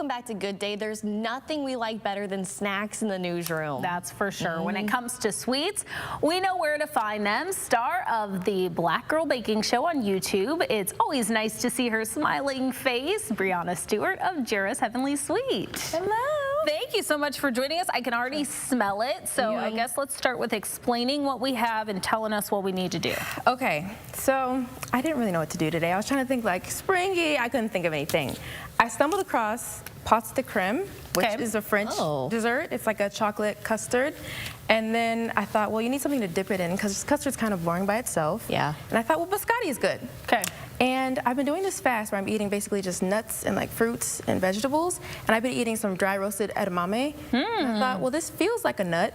back to Good Day. There's nothing we like better than snacks in the newsroom. That's for sure. When it comes to sweets, we know where to find them. Star of the Black Girl Baking Show on YouTube. It's always nice to see her smiling face. Brianna Stewart of Jera's Heavenly Sweet. Hello. Thank you so much for joining us. I can already smell it. So I guess let's start with explaining what we have and telling us what we need to do. Okay, so I didn't really know what to do today. I was trying to think like springy. I couldn't think of anything. I stumbled across pâte de crème, which is a French dessert. It's like a chocolate custard. And then I thought, well, you need something to dip it in because custard's kind of boring by itself. Yeah. And I thought, well, biscotti is good. Okay. And I've been doing this fast where I'm eating basically just nuts and like fruits and vegetables. And I've been eating some dry roasted edamame. And I thought, well, this feels like a nut.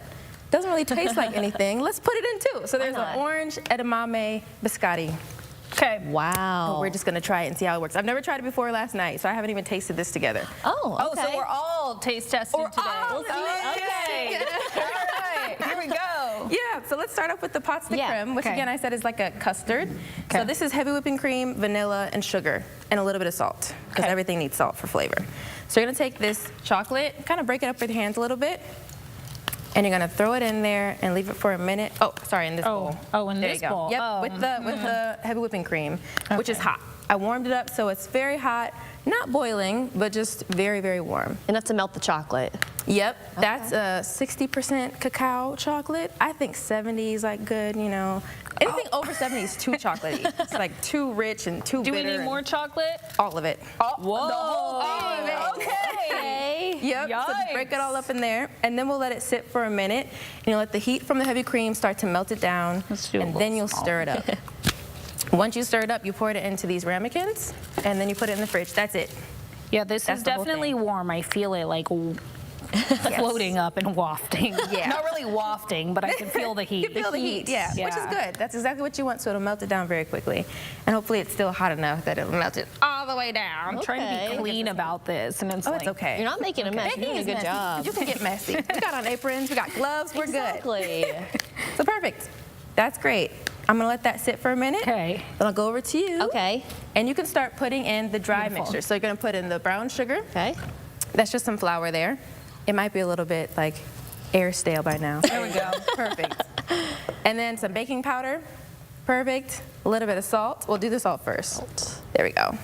Doesn't really taste like anything. Let's put it in too. So there's an orange edamame biscotti. Okay. Wow. So we're just going to try it and see how it works. I've never tried it before last night, so I haven't even tasted this together. Oh, okay. Oh, so we're all taste testing today. Okay. All right. Here we go. Yeah, so let's start off with the pâte de crème, which again I said is like a custard. So this is heavy whipping cream, vanilla, and sugar, and a little bit of salt, because everything needs salt for flavor. So you're going to take this chocolate, kind of break it up with your hands a little bit, and you're going to throw it in there and leave it for a minute. Oh, sorry, in this bowl. Oh, in there this you go. bowl. Yep, with the heavy whipping cream, which is hot. I warmed it up so it's very hot, not boiling, but just very, very warm. And that's to melt the chocolate. Yep, that's a 60% cacao chocolate. I think 70 is like good, you know. Anything over 70 is too chocolatey. It's like too rich and too bitter. Do we need more chocolate? All of it. Whoa. The whole thing. Okay. Yep, so just break it all up in there, and then we'll let it sit for a minute, and you'll let the heat from the heavy cream start to melt it down, and then you'll stir it up. Once you stir it up, you pour it into these ramekins, and then you put it in the fridge. That's it. Yeah, this is definitely warm. I feel it like floating up and wafting. Yeah. Not really wafting, but I can feel the heat. You feel the heat, yeah, which is good. That's exactly what you want, so it'll melt it down very quickly. And hopefully it's still hot enough that it'll melt it all the way down. I'm trying to be clean about this, and it's it's okay. You're not making a mess. You're doing a good job. You can get messy. We got on aprons, we got gloves, we're Exactly. good. So perfect. That's great. I'm gonna let that sit for a minute. Okay. Then I'll go over to you. Okay. And you can start putting in the dry mixture. So you're gonna put in the brown sugar. Okay. That's just some flour there. It might be a little bit like air stale by now. There we go. Perfect. And then some baking powder. Perfect. A little bit of salt. We'll do the salt first. There we go.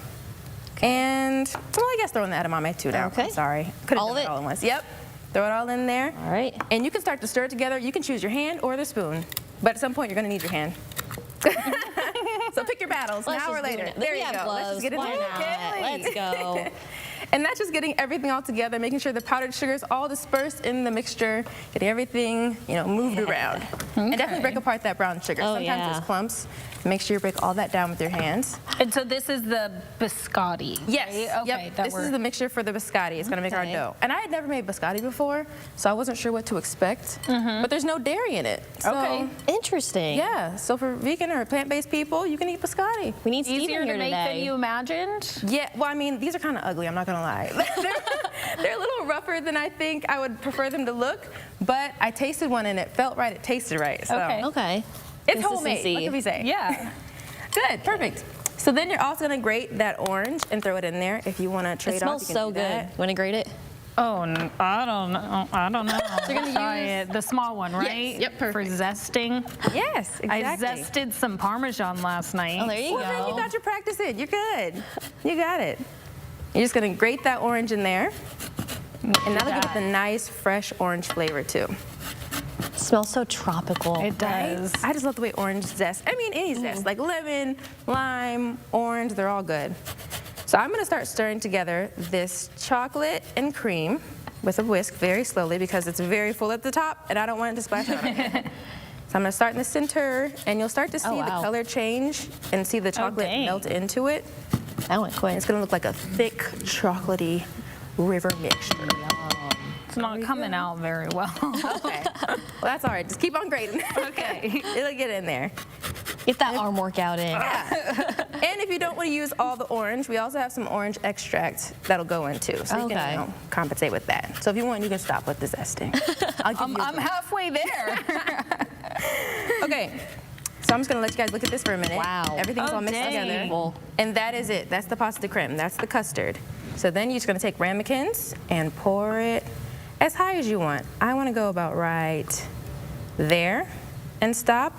And, well, I guess throw in the edamame too now. Okay. I'm sorry. Could have done it all at once. Yep. Throw it all in there. All right. And you can start to stir it together. You can choose your hand or the spoon. But at some point, you're going to need your hand. So pick your battles, now or later. There you go. Let's just get it there. Let's go. And that's just getting everything all together, making sure the powdered sugar is all dispersed in the mixture, getting everything, you know, moved around. And definitely break apart that brown sugar. Sometimes there's clumps. Make sure you break all that down with your hands. And so this is the biscotti. Yes. Right? Okay. Yep. This is the mixture for the biscotti. It's going to make our dough. And I had never made biscotti before, so I wasn't sure what to expect. But there's no dairy in it. So, Interesting. yeah. So for vegan or plant-based people, you can eat biscotti. We need Steven easier here to make today. than you imagined. Yeah. Well, I mean, these are kind of ugly. I'm not going to lie. They're a little rougher than I think I would prefer them to look. But I tasted one and it felt right. It tasted right. So. Okay. It's homemade. What can we say? Yeah. Good, perfect. So then you're also gonna grate that orange and throw it in there. If you wanna trade off, you can so do that. good. Want to grate it? Oh, I don't know. I don't know. So you're gonna try it. The small one, right? Yes. Yep, perfect. For zesting. Yes, exactly. I zested some Parmesan last night. Oh, there you Well, then go. you got your practice in. You're good. You got it. You're just gonna grate that orange in there, and that'll give it the nice, fresh orange flavor too. It smells so tropical. It does. I just love the way orange zest. I mean, any zest, like lemon, lime, orange, they're all good. So I'm gonna start stirring together this chocolate and cream with a whisk very slowly because it's very full at the top and I don't want it to splash out on me. So I'm gonna start in the center and you'll start to see the color change and see the chocolate melt into it. That went quick. It's gonna look like a thick, chocolatey river mixture. It's not coming out very well. Okay. Well, that's all right. Just keep on grating. Okay. It'll get in there. Get that arm workout in. Yeah. And if you don't want to use all the orange, we also have some orange extract that'll go in too. So you can, you know, compensate with that. So if you want, you can stop with the zesting. I'm halfway there. Okay. So I'm just gonna let you guys look at this for a minute. Wow. Everything's all mixed together. Beautiful. And that is it. That's the pasta creme. That's the custard. So then you're just gonna take ramekins and pour it as high as you want. I wanna go about right there and stop.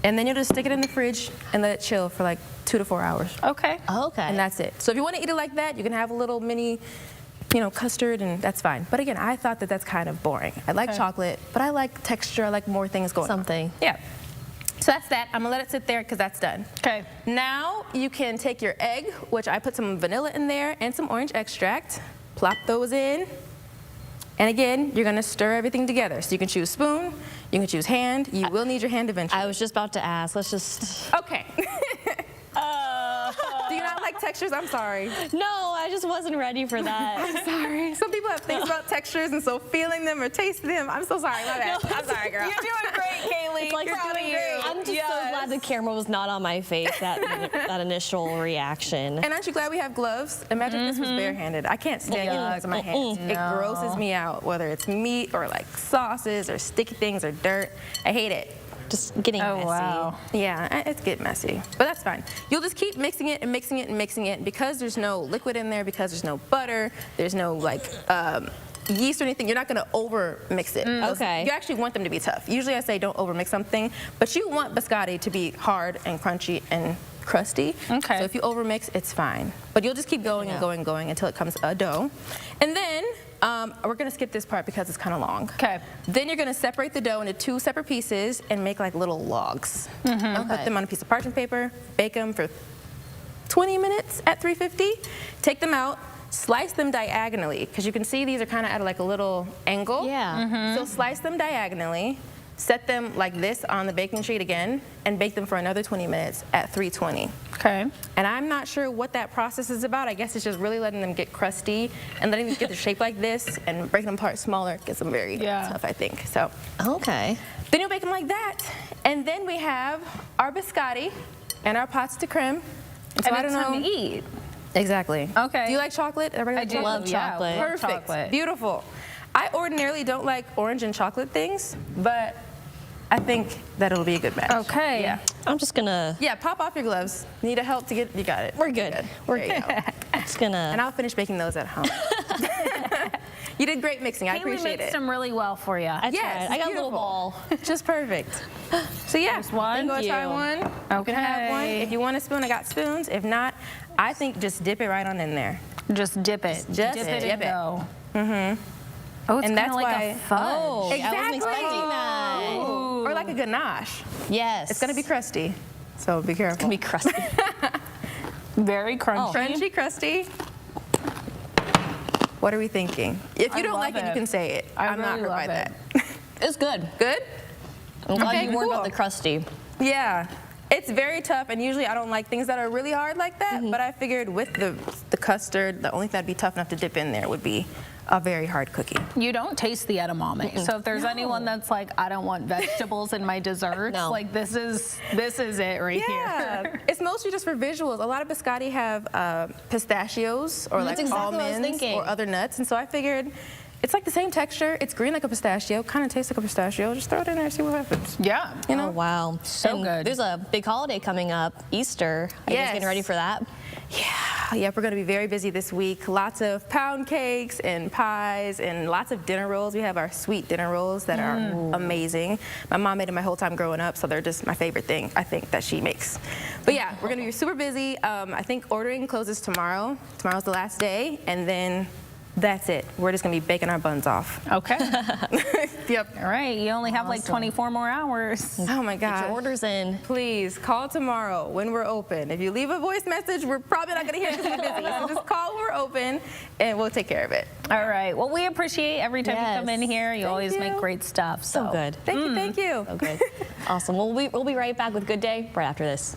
And then you'll just stick it in the fridge and let it chill for like 2 to 4 hours. Okay. Okay. And that's it. So if you want to eat it like that, you can have a little mini, custard, and that's fine. But again, I thought that that's kind of boring. I like chocolate, but I like texture. I like more things going on. Something. Yeah. So that's that. I'm gonna let it sit there because that's done. Okay. Now you can take your egg, which I put some vanilla in there and some orange extract. Plop those in. And again, you're gonna stir everything together. So you can choose spoon, you can choose hand. You will need your hand eventually. I was just about to ask. Let's just. Okay. Do you not like textures? I'm sorry. No, I just wasn't ready for that. I'm sorry. Some people have things about textures, and so feeling them or tasting them, I'm so sorry. My bad. I'm sorry, girl. You're doing great, Kaylee. It's like You're proud of doing you. great. I'm just so glad the camera was not on my face, that initial reaction. And aren't you glad we have gloves? Imagine if this was barehanded. I can't stand getting gloves in my hands. It grosses me out, whether it's meat or like sauces or sticky things or dirt. I hate it. Just getting messy. Wow. Yeah, it's getting messy, but that's fine. You'll just keep mixing it and mixing it and mixing it because there's no liquid in there, because there's no butter, there's no like yeast or anything. You're not gonna over mix it. Okay. You actually want them to be tough. Usually I say don't over mix something, but you want biscotti to be hard and crunchy and crusty. Okay. So if you over mix, it's fine. But you'll just keep going and going and going until it comes a dough. And then we're gonna skip this part because it's kind of long. Okay. Then you're gonna separate the dough into 2 separate pieces and make like little logs. And put them on a piece of parchment paper, bake them for 20 minutes at 350. Take them out, slice them diagonally, because you can see these are kind of at like a little angle. Yeah. So slice them diagonally, set them like this on the baking sheet again, and bake them for another 20 minutes at 320. Okay. And I'm not sure what that process is about. I guess it's just really letting them get crusty and letting them get their shape like this and breaking them apart smaller gets them very tough, I think. So Okay. then you'll bake them like that. And then we have our biscotti and our pasta creme. And so And I it's don't time know. to eat. Exactly. Okay. Do you like chocolate? Everybody I like do chocolate? Love yeah, chocolate. love Perfect. chocolate. Beautiful. I ordinarily don't like orange and chocolate things, but I think that it'll be a good match. Okay. Yeah. I'm just gonna. Yeah, pop off your gloves. Need a help to get, you got it. We're good. We're There you good. go. I'm just gonna. And I'll finish baking those at home. You did great mixing. I Kaylee appreciate mixed it. them really well for you. I Yes, tried. I got a beautiful. little ball. Just perfect. So yeah, There's one. go Thank try you. one. You can have one. Okay. If you want a spoon, I got spoons. If not, I think just dip it right on in there. Just dip it. Just dip it dip and it. go. Mm-hmm. Oh, it's And kind that's of like why- a fudge. Oh, I wasn't Exactly. expecting that. Or like a ganache. Yes. It's gonna be crusty, so be careful. Gonna be crusty. Very crunchy. Crunchy, crusty. What are we thinking? If you I don't love like it, you it. can say it. I I'm not really hurt by love it. that. It's good. Good? I'm glad Okay, you warned about cool. the crusty. Yeah. It's very tough, and usually I don't like things that are really hard like that, but I figured with the custard, the only thing that'd be tough enough to dip in there would be a very hard cookie. You don't taste the edamame. So if there's anyone that's like, I don't want vegetables in my desserts, No. like this is it right Yeah, here. it's mostly just for visuals. A lot of biscotti have pistachios or like That's exactly what I was almonds thinking. or other nuts, and so I figured it's like the same texture. It's green like a pistachio, kind of tastes like a pistachio. Just throw it in there and see what happens. Yeah. You know? Oh, wow. So And good. There's a big holiday coming up, Easter. Are you guys Yes. getting ready for that? Yep, we're going to be very busy this week. Lots of pound cakes and pies and lots of dinner rolls. We have our sweet dinner rolls that are amazing. My mom made them my whole time growing up, so they're just my favorite thing, I think, that she makes. But yeah, we're going to be super busy. I think ordering closes tomorrow. Tomorrow's the last day, and then that's it. We're just going to be baking our buns off. Okay. Yep. All right. You only have like Awesome. 24 more hours. Oh my Get your God. orders in. Please call tomorrow when we're open. If you leave a voice message, we're probably not going to hear it because we're busy. So just call when we're open, and we'll take care of it. All right. Well, we appreciate every time you come in Yes. here. You Thank always make you. great stuff. So good. Thank you. Thank you. So good. Awesome. We'll be right back with Good Day right after this.